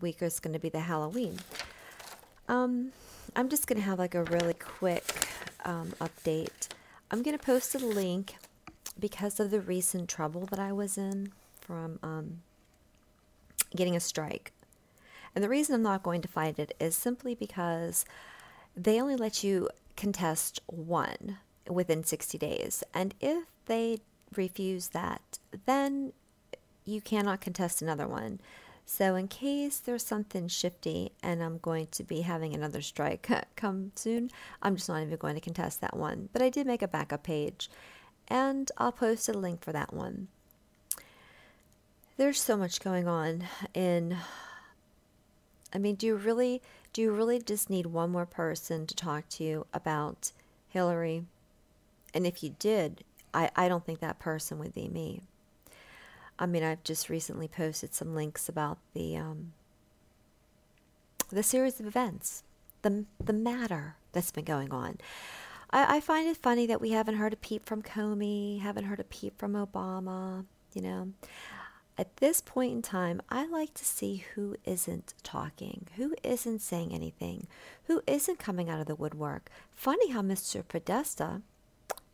week is going to be the Halloween. I'm just going to have like a really quick update. I'm going to post a link because of the recent trouble that I was in from getting a strike. And the reason I'm not going to fight it is simply because they only let you contest one within 60 days. And if they refuse that, then you cannot contest another one. So in case there's something shifty and I'm going to be having another strike come soon, I'm just not even going to contest that one. But I did make a backup page, and I'll post a link for that one. There's so much going on in... I mean, do you really just need one more person to talk to you about Hillary? And if you did, I don't think that person would be me. I mean, I've just recently posted some links about the series of events, the matter that's been going on. I find it funny that we haven't heard a peep from Comey, haven't heard a peep from Obama, you know. At this point in time, I like to see who isn't talking, who isn't saying anything, who isn't coming out of the woodwork. Funny how Mr. Podesta,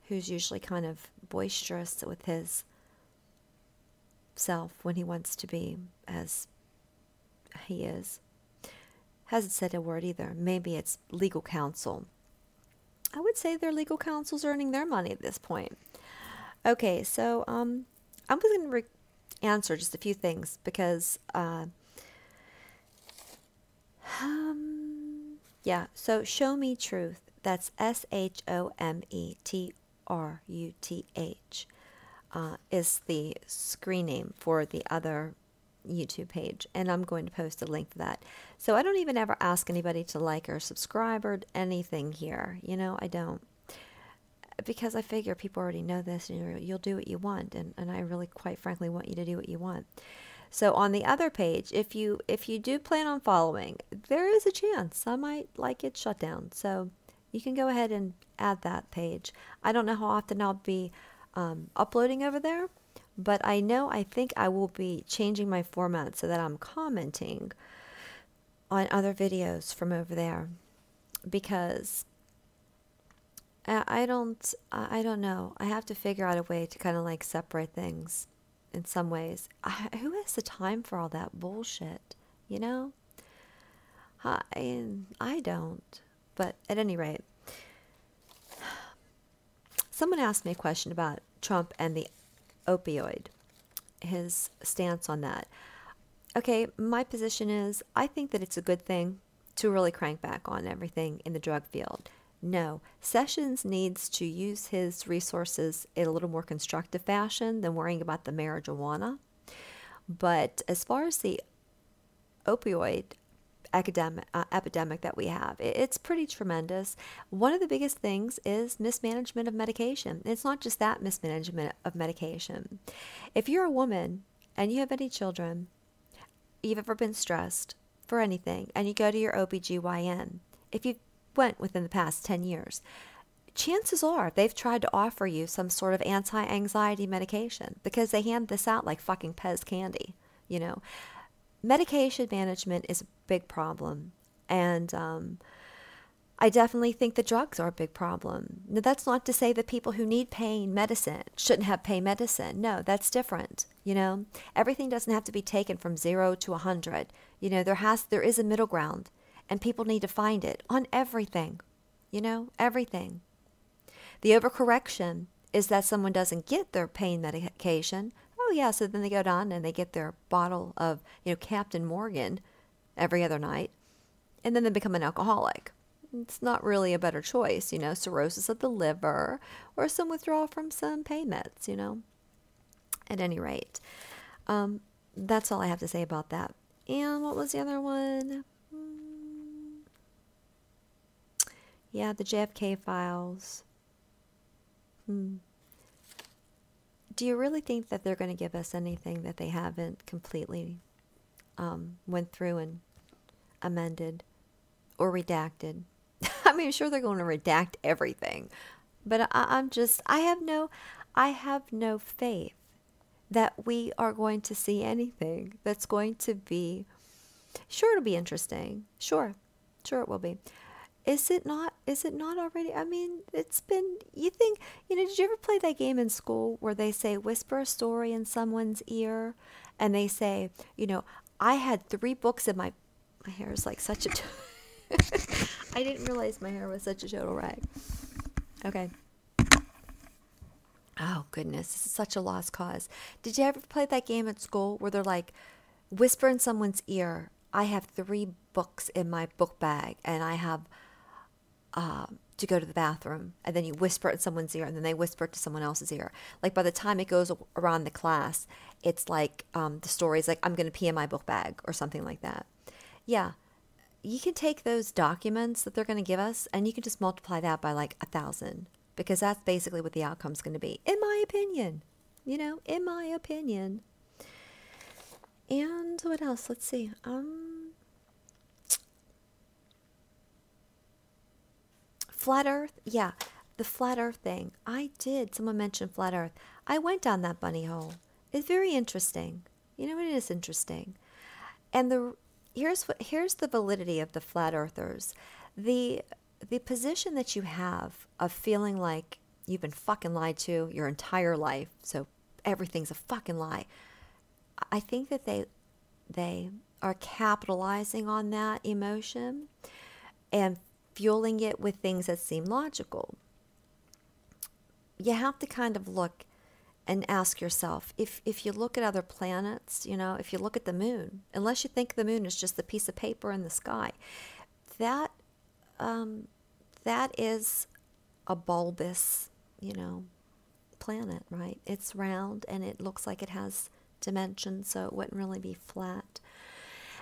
who's usually kind of boisterous with his self when he wants to be as he is, hasn't said a word either. Maybe it's legal counsel. I would say their legal counsel's earning their money at this point. Okay, so I'm going to answer just a few things because yeah, so Show Me Truth, that's SHOMETRUTH, is the screen name for the other YouTube page, and I'm going to post a link for that. So I don't even ever ask anybody to like or subscribe or anything here, you know. I don't, because I figure people already know this, and you'll do what you want, and I really, quite frankly, want you to do what you want. So on the other page, if you do plan on following, there is a chance I might like it shut down. So you can go ahead and add that page. I don't know how often I'll be uploading over there, but I think I will be changing my format so that I'm commenting on other videos from over there, because I don't know. I have to figure out a way to kind of like separate things in some ways. Who has the time for all that bullshit, you know? I don't. But at any rate, someone asked me a question about Trump and the opioid, his stance on that. Okay, my position is I think that it's a good thing to really crank back on everything in the drug field. No, Sessions needs to use his resources in a little more constructive fashion than worrying about the marijuana. But as far as the opioid epidemic that we have, it's pretty tremendous. One of the biggest things is mismanagement of medication. It's not just that mismanagement of medication. If you're a woman and you have any children, you've ever been stressed for anything, and you go to your OBGYN, if you went within the past 10 years, chances are they've tried to offer you some sort of anti-anxiety medication, because they hand this out like fucking Pez candy, you know. Medication management is a big problem, and I definitely think the drugs are a big problem. Now, that's not to say that people who need pain medicine shouldn't have pain medicine. No, that's different, you know. Everything doesn't have to be taken from 0 to 100. You know, there is a middle ground, and people need to find it on everything, you know, everything. The overcorrection is that someone doesn't get their pain medication. Oh, yeah, so then they go down and they get their bottle of, you know, Captain Morgan every other night, and then they become an alcoholic. It's not really a better choice, you know, cirrhosis of the liver or some withdrawal from some pain meds, you know. At any rate, that's all I have to say about that. And what was the other one? Yeah, the JFK files. Do you really think that they're going to give us anything that they haven't completely went through and amended or redacted? I mean, I'm sure they're going to redact everything, but I have no faith that we are going to see anything that's going to be, sure, it'll be interesting. Sure. Sure it will be. Is it not? Is it not already? I mean, it's been, you think, did you ever play that game in school where they say, whisper a story in someone's ear? And they say, I had 3 books in my hair is like such a, I didn't realize my hair was such a total rag. Okay. Oh, goodness. This is such a lost cause. Did you ever play that game at school where they're like, whisper in someone's ear, I have 3 books in my book bag, and I have to go to the bathroom, and then you whisper it in someone's ear, and then they whisper it to someone else's ear. Like by the time it goes around the class, it's like the story's like, I'm going to pee in my book bag or something like that. Yeah, you can take those documents that they're going to give us, and you can just multiply that by like 1,000, because that's basically what the outcome's going to be, in my opinion. In my opinion. And what else? Let's see. Flat Earth? Yeah, the Flat Earth thing. I did. Someone mentioned Flat Earth. I went down that bunny hole. It's very interesting. It is interesting. And here's the validity of the Flat Earthers. The position that you have of feeling like you've been fucking lied to your entire life, so everything's a fucking lie. I think that they are capitalizing on that emotion and fueling it with things that seem logical. You have to kind of look and ask yourself, if you look at other planets, if you look at the moon, unless you think the moon is just a piece of paper in the sky, that is a bulbous, planet, right? It's round and it looks like it has dimensions, so it wouldn't really be flat.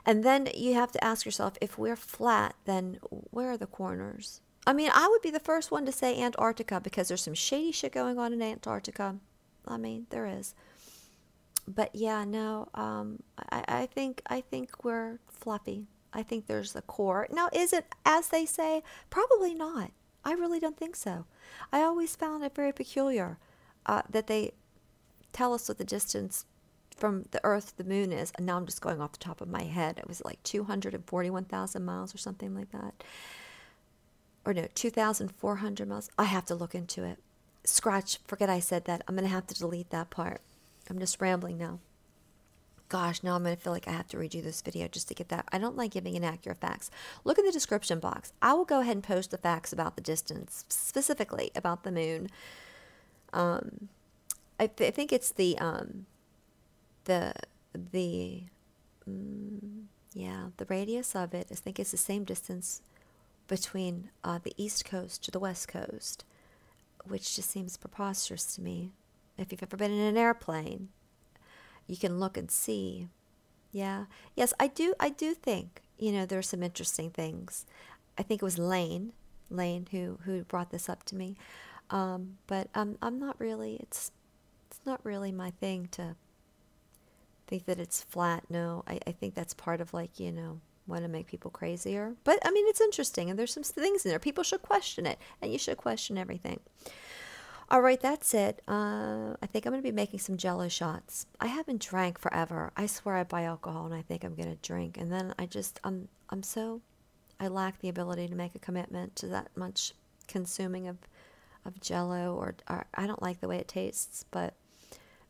And then you have to ask yourself, if we're flat, then where are the corners? I mean, I would be the first one to say Antarctica, because there's some shady shit going on in Antarctica. I mean, there is. But yeah, no, I think we're fluffy. I think there's a core. Now, is it as they say? Probably not. I really don't think so. I always found it very peculiar that they tell us what the distance from the Earth to the moon is, and now I'm just going off the top of my head. It was like 241,000 miles or something like that. Or no, 2,400 miles. I have to look into it. Forget I said that. I'm going to have to delete that part. I'm just rambling now. Gosh, now I'm going to feel like I have to redo this video just to get that. I don't like giving inaccurate facts. Look in the description box. I will go ahead and post the facts about the distance, specifically about the moon. I think it's the radius of it. I think it's the same distance between the East Coast to the West Coast, which just seems preposterous to me. If you've ever been in an airplane, you can look and see. Yeah. Yes, I do think, there are some interesting things. I think it was Lane who brought this up to me. But I'm not really, it's not really my thing to think that it's flat. No, I think that's part of like, want to make people crazier. But I mean, it's interesting, and there's some things in there. People should question it, and you should question everything. All right, that's it. I think I'm going to be making some Jello shots. I haven't drank forever. I swear I buy alcohol, and I think I'm going to drink, and then I lack the ability to make a commitment to that much consuming of Jello, or I don't like the way it tastes, but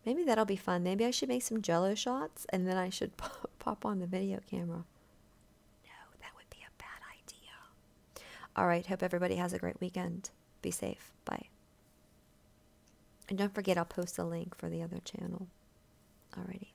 maybe that'll be fun. Maybe I should make some Jello shots, and then I should pop on the video camera. No, that would be a bad idea. All right, hope everybody has a great weekend. Be safe. Bye. And don't forget, I'll post a link for the other channel. Alrighty.